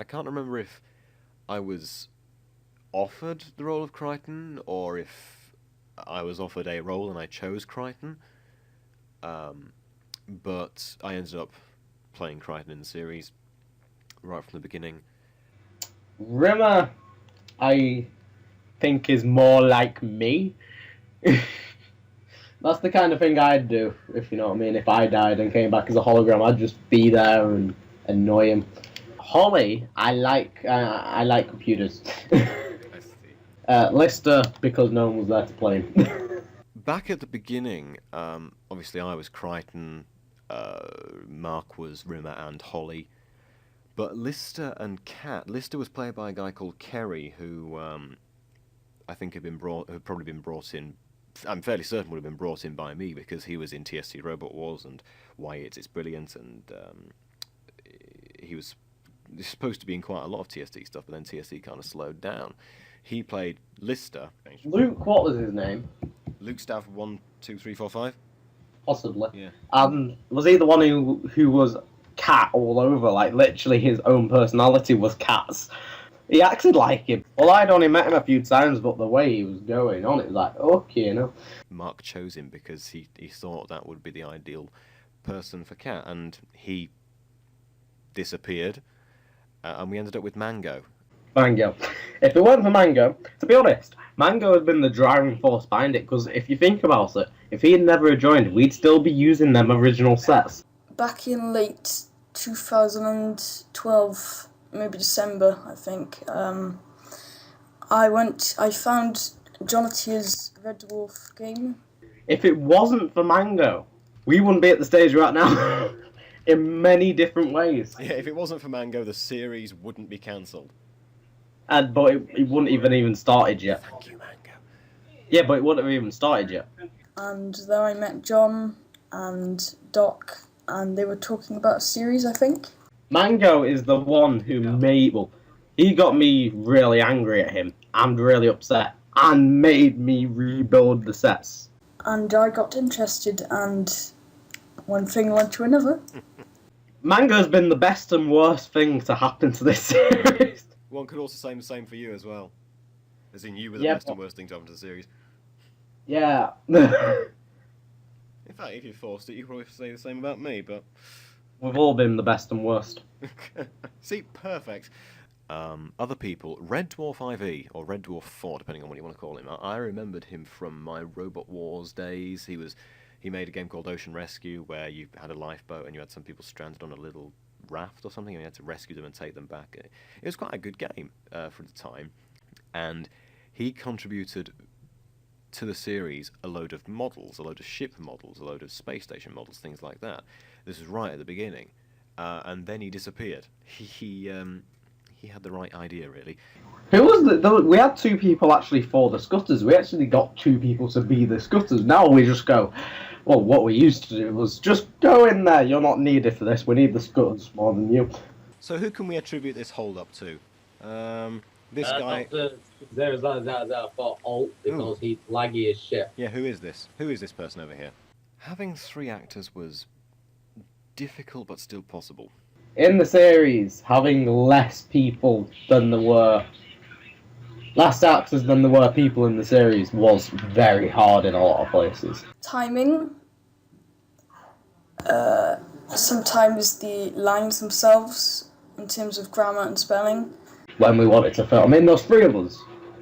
I can't remember if I was offered the role of Crichton or if I was offered a role and I chose Crichton. But I ended up playing Crichton in the series right from the beginning. Rimmer, I think, is more like me. That's the kind of thing I'd do, if you know what I mean. If I died and came back as a hologram, I'd just be there and annoy him. Holly, I like computers. I see. Lister, because no one was there to play him. Back at the beginning, obviously I was Crichton, Mark was Rimmer and Holly, but Lister and Cat. Lister was played by a guy called Kerry, who I think had probably been brought in. I'm fairly certain would have been brought in by me because he was in TSC Robot Wars and Why It's Brilliant, and he was supposed to be in quite a lot of TSC stuff, but then TSC kind of slowed down. He played Lister. Luke, what was his name? Luke Staff 1, 2, 3, 4, 5. Possibly. Yeah. Was he the one who was Cat all over? Like, literally his own personality was Cat's. He acted like him. Well, I'd only met him a few times, but the way he was going on, it was like, okay, you know. Mark chose him because he thought that would be the ideal person for Cat, and he disappeared, and we ended up with Mango. Mango. If it weren't for Mango, to be honest, Mango has been the driving force behind it, because if you think about it, if he had never joined, we'd still be using them original sets. Back in late 2012, maybe December, I think, I found Jonathan's Red Dwarf game. If it wasn't for Mango, we wouldn't be at the stage right now. In many different ways. Yeah, if it wasn't for Mango, the series wouldn't be cancelled. But it wouldn't even started yet. Thank you, Mango. Yeah, but it wouldn't have even started yet. And there I met John and Doc, and they were talking about a series, I think. Mango is the one who he got me really angry at him and really upset and made me rebuild the sets. And I got interested, and one thing led to another. Mango's been the best and worst thing to happen to this series. One could also say the same for you as well. As in, you were the best and worst thing to happen to the series. Yeah. In fact, if you forced it, you could probably say the same about me, but... We've all been the best and worst. See, perfect. Other people, Red Dwarf Ivy, or Red Dwarf 4, depending on what you want to call him. I remembered him from my Robot Wars days. He made a game called Ocean Rescue, where you had a lifeboat and you had some people stranded on a little raft or something, and you had to rescue them and take them back. It was quite a good game for the time, and he contributed to the series a load of models, a load of ship models, a load of space station models, things like that. This was right at the beginning, and then he disappeared. He had the right idea, really. Who was we had two people actually for the Scutters. We actually got two people to be the Scutters. Now we just go, well, what we used to do was just go in there. You're not needed for this. We need the Scutters more than you. So who can we attribute this hold-up to? This guy... There's that for Alt, because he's laggy as shit. Yeah, who is this? Who is this person over here? Having 3 actors was difficult but still possible. In the series, having less people than there were... less actors than there were people in the series was very hard in a lot of places. Timing. Sometimes the lines themselves, in terms of grammar and spelling. When we wanted to film. I mean, there's 3 of us.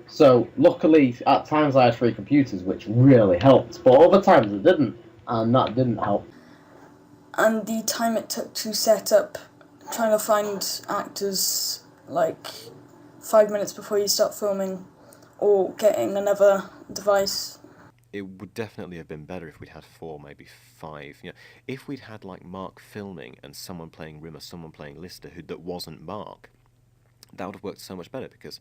So, luckily, at times I had 3 computers, which really helped. But other times it didn't, and that didn't help. And the time it took to set up, trying to find actors, like 5 minutes before you start filming, or getting another device. It would definitely have been better if we'd had 4, maybe 5. You know, if we'd had like Mark filming and someone playing Rimmer, someone playing Lister that wasn't Mark, that would have worked so much better because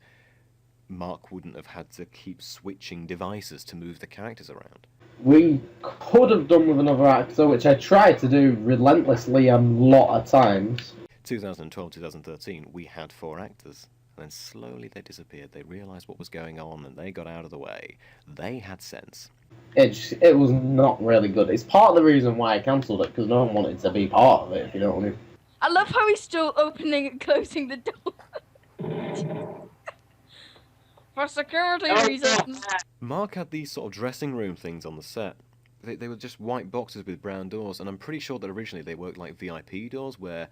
Mark wouldn't have had to keep switching devices to move the characters around. We could have done with another actor, which I tried to do relentlessly a lot of times. 2012, 2013, we had 4 actors. And then slowly they disappeared. They realised what was going on and they got out of the way. They had sense. It was not really good. It's part of the reason why I cancelled it, because no one wanted to be part of it, if you know what I mean. I love how he's still opening and closing the door. For security reasons. Mark had these sort of dressing room things on the set. They were just white boxes with brown doors, and I'm pretty sure that originally they worked like VIP doors, where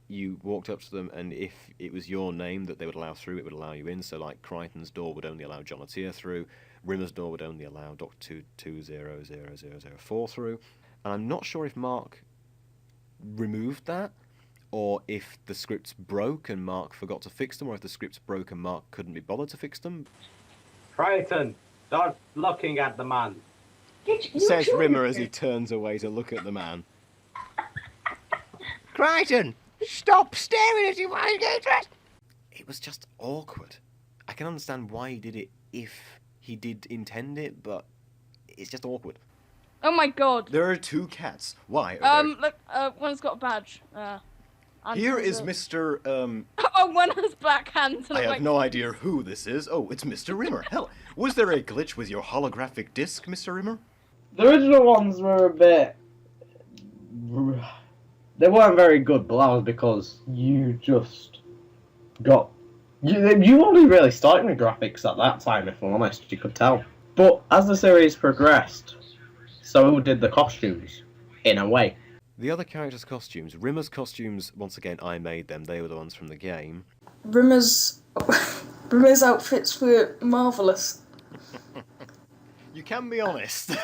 you walked up to them, and if it was your name that they would allow through, it would allow you in. So, like, Crichton's door would only allow John Attier through, Rimmer's door would only allow Dr. 220004 through. And I'm not sure if Mark removed that, or if the scripts broke and Mark forgot to fix them, or if the scripts broke and Mark couldn't be bothered to fix them. Crichton, start looking at the man. Says Rimmer as he turns away to look at the man. Crichton, stop staring at him while he's getting dressed! It was just awkward. I can understand why he did it if he did intend it, but it's just awkward. Oh my god. There are two cats. Why? Are there... Look, one's got a badge. Here is Mr. Oh, one has black hands. And I have no idea who this is. Oh, it's Mr. Rimmer. Hell, was there a glitch with your holographic disc, Mr. Rimmer? The original ones were a bit... They weren't very good, but that was because you just got... You only really started with graphics at that time, if I'm honest, you could tell. But as the series progressed, so did the costumes, in a way. The other characters' costumes, Rimmer's costumes, once again, I made them. They were the ones from the game. Rimmer's outfits were marvellous. You can be honest.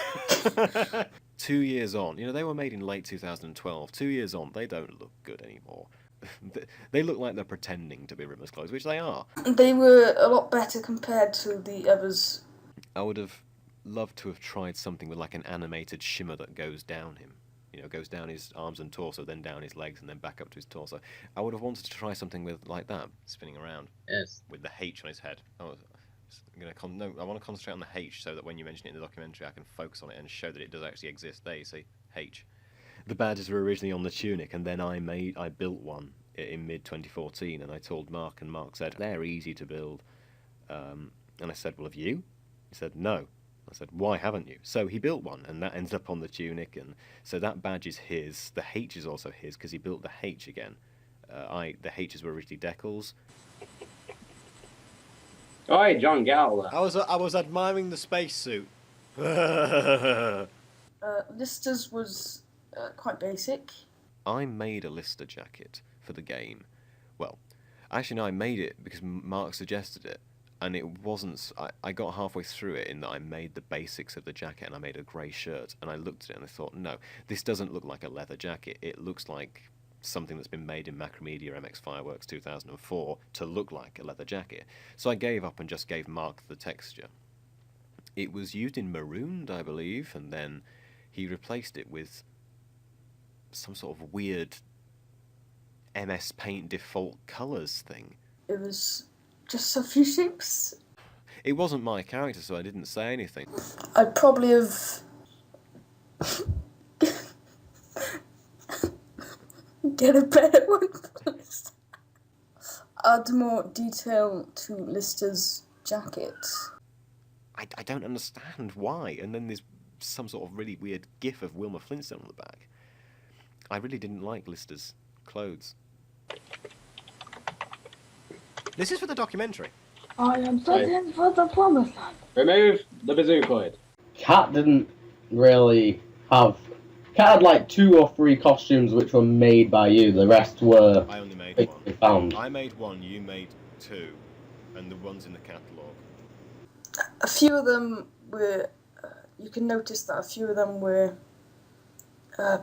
2 years on, they were made in late 2012. 2 years on, they don't look good anymore. They look like they're pretending to be Rimmer's clothes, which they are. They were a lot better compared to the others. I would have loved to have tried something with like an animated shimmer that goes down him. Goes down his arms and torso, then down his legs, and then back up to his torso. I would have wanted to try something with like that, spinning around. Yes. With the H on his head. I want to concentrate on the H so that when you mention it in the documentary, I can focus on it and show that it does actually exist. There, you see, H. The badges were originally on the tunic, and then I built one in mid-2014, and I told Mark, and Mark said, they're easy to build. And I said, well, have you? He said, no. I said, why haven't you? So he built one, and that ended up on the tunic, and so that badge is his. The H is also his, because he built the H again. The H's were originally Decals. Oh, hey, John, get out of there. I was admiring the spacesuit. Lister's was quite basic. I made a Lister jacket for the game. Well, actually no, I made it because Mark suggested it. And it wasn't... I got halfway through it in that I made the basics of the jacket and I made a grey shirt. And I looked at it and I thought, no, this doesn't look like a leather jacket. It looks like something that's been made in Macromedia MX Fireworks 2004 to look like a leather jacket. So I gave up and just gave Mark the texture. It was used in marooned, I believe, and then he replaced it with some sort of weird MS Paint default colours thing. It was... just a few shapes. It wasn't my character, so I didn't say anything. I'd probably have... get a better one first. Add more detail to Lister's jacket. I don't understand why. And then there's some sort of really weird gif of Wilma Flintstone on the back. I really didn't like Lister's clothes. This is for the documentary. I am searching for the promised land. Remove the bazookoid. Cat didn't really have... Cat had like 2 or 3 costumes which were made by you. The rest were... I only made basically one. found. I made one, you made 2. And the one's in the catalogue. A few of them were... you can notice that a few of them were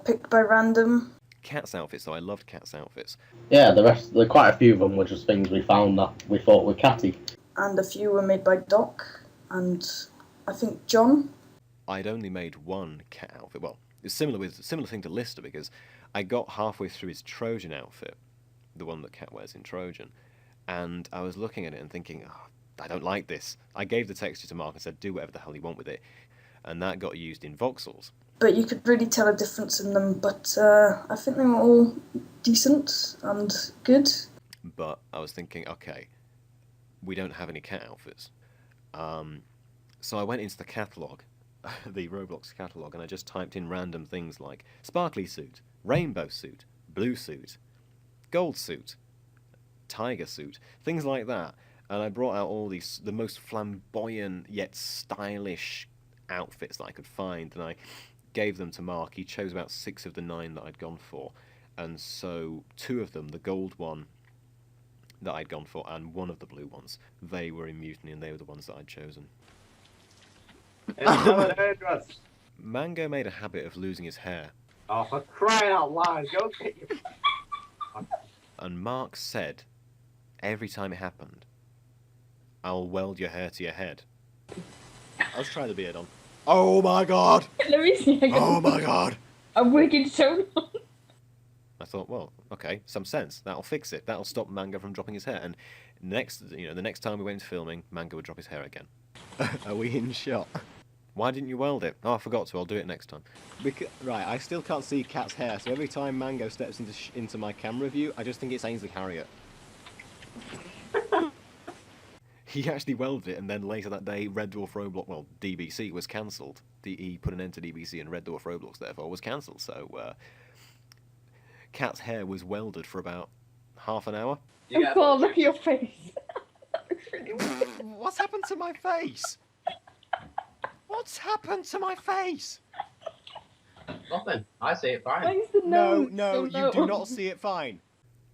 picked by random. Cat's outfits, though. I loved Cat's outfits. Yeah, quite a few of them were just things we found that we thought were catty. And a few were made by Doc and I think John. I'd only made one cat outfit. Well, it's similar thing to Lister, because I got halfway through his Trojan outfit, the one that Cat wears in Trojan, and I was looking at it and thinking, oh, I don't like this. I gave the texture to Mark and said, do whatever the hell you want with it, and that got used in voxels. But you could really tell a difference in them, but I think they were all decent and good. But I was thinking, okay, we don't have any cat outfits. So I went into the catalogue, the Roblox catalogue, and I just typed in random things like sparkly suit, rainbow suit, blue suit, gold suit, tiger suit, things like that. And I brought out all the most flamboyant yet stylish outfits that I could find, and I gave them to Mark. He chose about 6 of the 9 that I'd gone for, and so 2 of them, the gold one that I'd gone for, and 1 of the blue ones, they were in Mutiny, and they were the ones that I'd chosen. It's not dangerous. Mango made a habit of losing his hair, Oh, for crying out loud, go get your... and Mark said, every time it happened, I'll weld your hair to your head. Let's try the beard on. Oh my god! Let me see. Oh my god! I'm working so long. I thought, well, okay, some sense. That'll fix it. That'll stop Mango from dropping his hair. And the next time we went to filming, Mango would drop his hair again. Are we in shot? Why didn't you weld it? Oh, I forgot to. I'll do it next time. Right, I still can't see Cat's hair, so every time Mango steps into my camera view, I just think it's Ainsley Harriott. He actually welded it, and then later that day, Red Dwarf Roblox, well, DBC was cancelled. He put an end to DBC, and Red Dwarf Roblox, therefore, was cancelled. So, Cat's hair was welded for about half an hour. Oh god, look at your face. What's happened to my face? What's happened to my face? Nothing. I see it fine. Where's the nose? No, So you do low? not see it fine.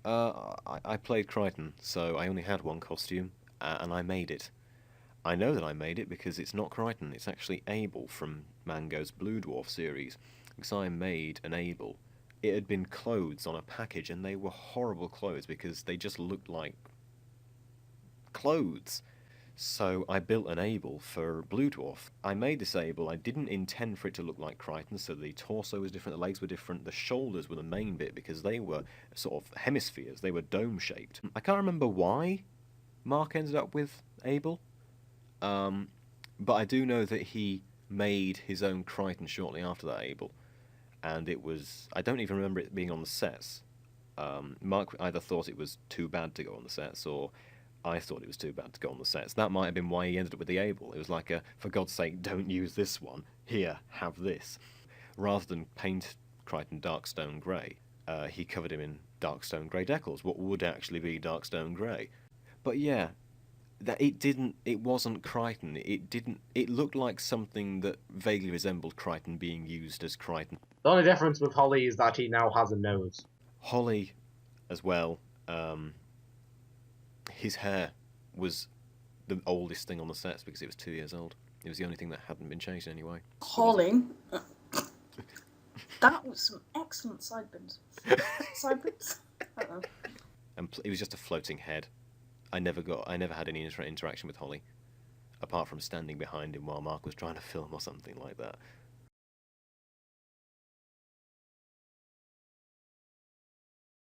I played Crichton, so I only had 1 costume, and I made it. I know that I made it because it's not Crichton, it's actually Abel from Mango's Blue Dwarf series. Because I made an Abel. It had been clothes on a package, and they were horrible clothes because they just looked like clothes. So I built an Abel for Blue Dwarf. I made this Abel. I didn't intend for it to look like Crichton, so the torso was different, the legs were different, the shoulders were the main bit because they were sort of hemispheres, they were dome-shaped. I can't remember why Mark ended up with Abel, but I do know that he made his own Crichton shortly after that Abel, and it was... I don't even remember it being on the sets. Mark either thought it was too bad to go on the sets, or I thought it was too bad to go on the sets. That might have been why he ended up with the Abel. It was like a, for God's sake, don't use this one. Here, have this. Rather than paint Crichton Darkstone Grey, he covered him in Darkstone Grey decals, what would actually be Darkstone Grey. But yeah, that it wasn't Crichton. It looked like something that vaguely resembled Crichton being used as Crichton. The only difference with Holly is that he now has a nose. Holly, as well, his hair was the oldest thing on the sets because it was 2 years old. It was the only thing that hadn't been changed anyway. Holly. That was some excellent sideburns. Sideburns? I don't know. And it was just a floating head. I never had any interaction with Holly, apart from standing behind him while Mark was trying to film or something like that.